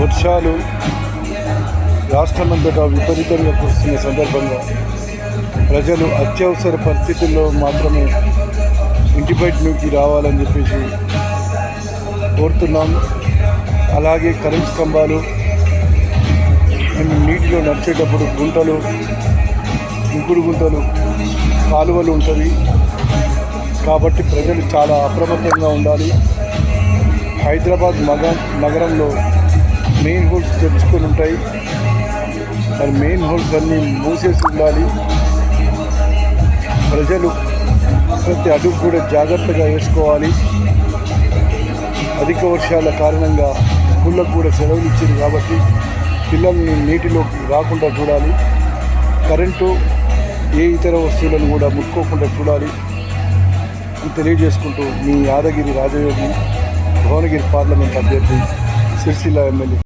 వర్షాలు రాష్ట్రమంతటా విపరీతంగా కురుస్తున్న సందర్భంగా ప్రజలు అత్యవసర పరిస్థితుల్లో మాత్రమే ఇంటి బయటలోకి రావాలని చెప్పేసి కోరుతున్నాం. అలాగే కరెంట్ స్తంభాలు, నీటిలో నడిచేటప్పుడు గుంటలు, ఇంకుడు గుంటలు, కాలువలు ఉంటుంది కాబట్టి ప్రజలు చాలా అప్రమత్తంగా ఉండాలి. హైదరాబాద్ నగరంలో మెయిన్ హోల్స్ తెరుచుకొని ఉంటాయి. మరి మెయిన్ హోల్స్ అన్నీ మూసేసి ఉండాలి. ప్రజలు ప్రతి అడుగు కూడా జాగ్రత్తగా వేసుకోవాలి. అధిక వర్షాల కారణంగా స్కూళ్ళకు కూడా సెలవులు ఇచ్చింది కాబట్టి పిల్లల్ని నీటిలోకి రాకుండా చూడాలి. కరెంటు ఏ ఇతర వస్తువులను కూడా ముట్టుకోకుండా చూడాలి అని తెలియజేసుకుంటూ మీ యాదగిరి రాజయోగి భువనగిరి పార్లమెంట్ అభ్యర్థి సిరిసిల్ల ఎమ్మెల్యే.